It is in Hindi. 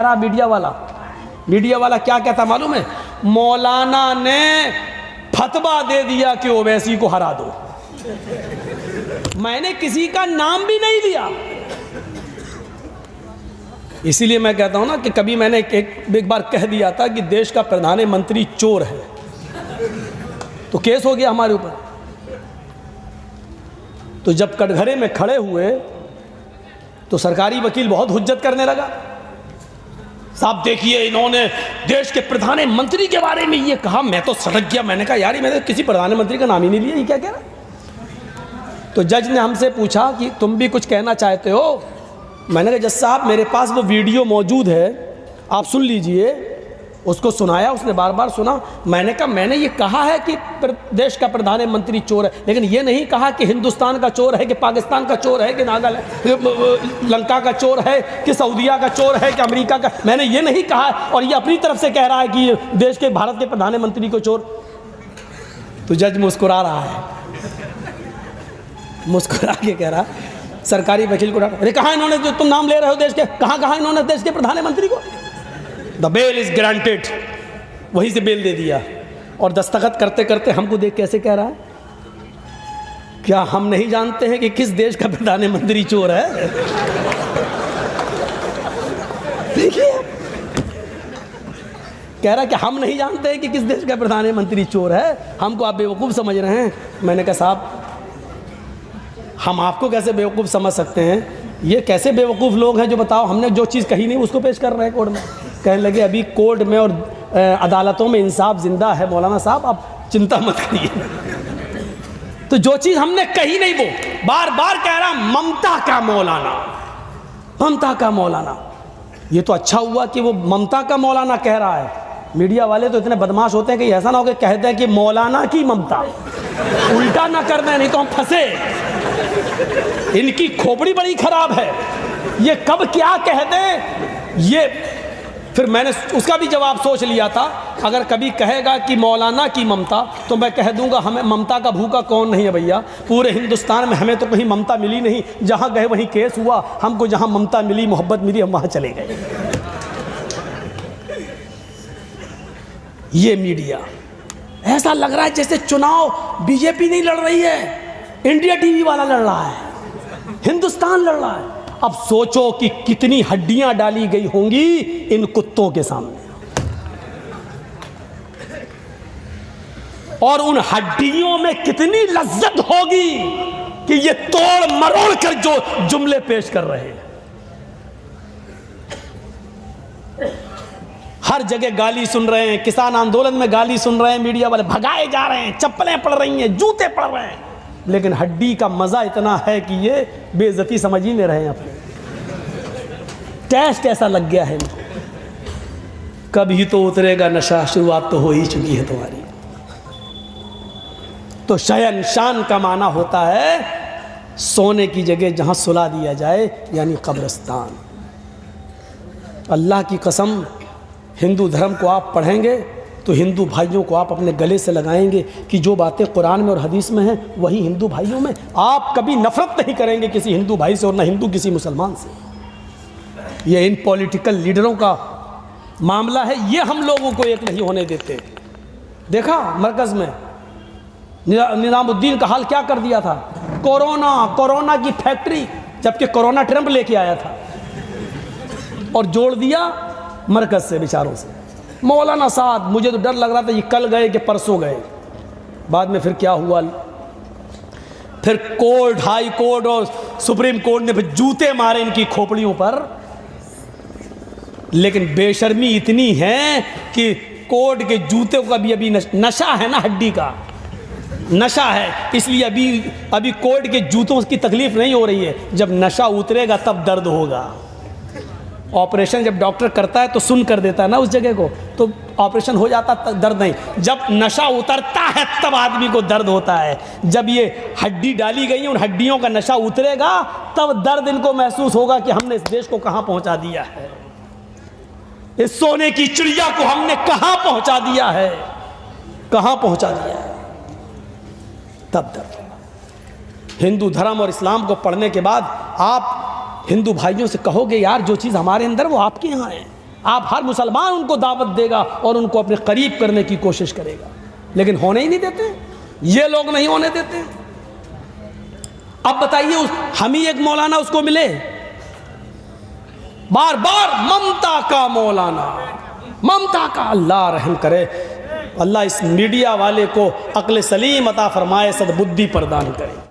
रहा मीडिया वाला क्या कहता मालूम है? मौलाना ने फतवा दे दिया कि ओवैसी को हरा दो। मैंने किसी का नाम भी नहीं लिया। इसीलिए मैं कहता हूं ना कि कभी मैंने एक बार कह दिया था कि देश का प्रधानमंत्री चोर है, तो केस हो गया हमारे ऊपर। तो जब कटघरे में खड़े हुए तो सरकारी वकील बहुत हुज्जत करने लगा। साहब देखिए, इन्होंने देश के प्रधानमंत्री के बारे में ये कहा। मैं तो सड़क गया। मैंने कहा यार, मैंने किसी प्रधानमंत्री का नाम ही नहीं लिया, ये क्या कह रहा? तो जज ने हमसे पूछा कि तुम भी कुछ कहना चाहते हो? मैंने कहा जज साहब, मेरे पास वो वीडियो मौजूद है, आप सुन लीजिए। उसको सुनाया, उसने बार बार सुना। मैंने कहा मैंने ये कहा है कि देश का प्रधानमंत्री चोर है, लेकिन ये नहीं कहा कि हिंदुस्तान का चोर है, कि पाकिस्तान का चोर है, कि नागालैंड लंका का चोर है, कि सऊदीया का चोर है, कि अमेरिका का। मैंने ये नहीं कहा, और ये अपनी तरफ से कह रहा है कि देश के भारत के प्रधानमंत्री को चोर। तो जज मुस्कुरा रहा है, मुस्कुरा के कह रहा, सरकारी वकील को डांटा, अरे कहाँ इन्होंने, जो तुम नाम ले रहे हो देश के, कहाँ इन्होंने देश के प्रधानमंत्री को? The bail is granted. वहीं से बेल दे दिया। और दस्तखत करते करते हमको देख कैसे कह रहा है, क्या हम नहीं जानते हैं कि किस देश का प्रधानमंत्री चोर है? देखिए, कह रहा है कि हम नहीं जानते हैं कि किस देश का प्रधानमंत्री चोर है, हमको आप बेवकूफ़ समझ रहे हैं। मैंने कहा साहब, हम आपको कैसे बेवकूफ़ समझ सकते हैं? ये कैसे बेवकूफ़ लोग हैं जो बताओ, हमने जो चीज़ कही नहीं उसको पेश कर रहे हैं कोर्ट में। कहने लगे अभी कोर्ट में और अदालतों में इंसाफ जिंदा है मौलाना साहब, आप चिंता मत करिए। तो जो चीज़ हमने कही नहीं वो बार बार कह रहा, ममता का मौलाना, ममता का मौलाना। ये तो अच्छा हुआ कि वो ममता का मौलाना कह रहा है। मीडिया वाले तो इतने बदमाश होते हैं कि ऐसा ना हो कि कहते हैं कि मौलाना की ममता, उल्टा ना कर दें, नहीं तो हम फंसे। इनकी खोपड़ी बड़ी खराब है, ये कब क्या कह दें। ये फिर मैंने उसका भी जवाब सोच लिया था, अगर कभी कहेगा कि मौलाना की ममता, तो मैं कह दूंगा हमें ममता का भूखा कौन नहीं है भैया। पूरे हिंदुस्तान में हमें तो कहीं ममता मिली नहीं, जहां गए वहीं केस हुआ। हमको जहां ममता मिली, मोहब्बत मिली, हम वहां चले गए। ये मीडिया ऐसा लग रहा है जैसे चुनाव बीजेपी नहीं लड़ रही है, इंडिया टीवी वाला लड़ रहा है, हिंदुस्तान लड़ रहा है। अब सोचो कि कितनी हड्डियां डाली गई होंगी इन कुत्तों के सामने, और उन हड्डियों में कितनी लज्जत होगी कि ये तोड़ मरोड़ कर जो जुमले पेश कर रहे हैं। हर जगह गाली सुन रहे हैं, किसान आंदोलन में गाली सुन रहे हैं, मीडिया वाले भगाए जा रहे हैं, चप्पलें पड़ रही हैं, जूते पड़ रहे हैं, लेकिन हड्डी का मजा इतना है कि ये बेइज्जती समझ ही नहीं रहे हैं अपने। टेस्ट ऐसा लग गया है इनको। कभी तो उतरेगा नशा, शुरुआत तो हो ही चुकी है तुम्हारी। तो शयन शान का माना होता है सोने की जगह जहां सुला दिया जाए, यानी कब्रिस्तान। अल्लाह की कसम, हिंदू धर्म को आप पढ़ेंगे तो हिंदू भाइयों को आप अपने गले से लगाएंगे कि जो बातें कुरान में और हदीस में हैं वही हिंदू भाइयों में। आप कभी नफरत नहीं करेंगे किसी हिंदू भाई से, और न हिंदू किसी मुसलमान से। ये इन पॉलिटिकल लीडरों का मामला है, ये हम लोगों को एक नहीं होने देते। देखा मरकज़ में निज़ामुद्दीन का हाल क्या कर दिया था, कोरोना की फैक्ट्री, जबकि कोरोना ट्रंप लेके आया था, और जोड़ दिया मरकज़ से बेचारों से। मौलाना साहब, मुझे तो डर लग रहा था ये कल गए कि परसों गए। बाद में फिर क्या हुआ, फिर कोर्ट, हाई कोर्ट और सुप्रीम कोर्ट ने फिर जूते मारे इनकी खोपड़ियों पर। लेकिन बेशर्मी इतनी है कि कोर्ट के जूते को अभी नशा है ना, हड्डी का नशा है, इसलिए अभी कोर्ट के जूतों की तकलीफ नहीं हो रही है। जब नशा उतरेगा तब दर्द होगा। ऑपरेशन जब डॉक्टर करता है तो सुन कर देता है ना उस जगह को, तो ऑपरेशन हो जाता, दर्द नहीं। जब नशा उतरता है तब आदमी को दर्द होता है। जब ये हड्डी डाली गई है, उन हड्डियों का नशा उतरेगा तब दर्द इनको महसूस होगा कि हमने इस देश को कहां पहुंचा दिया है, इस सोने की चिड़िया को हमने कहां पहुंचा दिया है, कहां पहुंचा दिया है, तब दर्द। हिंदू धर्म और इस्लाम को पढ़ने के बाद आप हिंदू भाइयों से कहोगे यार जो चीज़ हमारे अंदर वो आपके यहाँ है, आप हर मुसलमान उनको दावत देगा और उनको अपने करीब करने की कोशिश करेगा, लेकिन होने ही नहीं देते, ये लोग नहीं होने देते। अब बताइए हम ही एक मौलाना उसको मिले, बार बार ममता का मौलाना, ममता का। अल्लाह रहम करे, अल्लाह इस मीडिया वाले को अक्ल सलीम अता फरमाए, सद्बुद्धि प्रदान करे।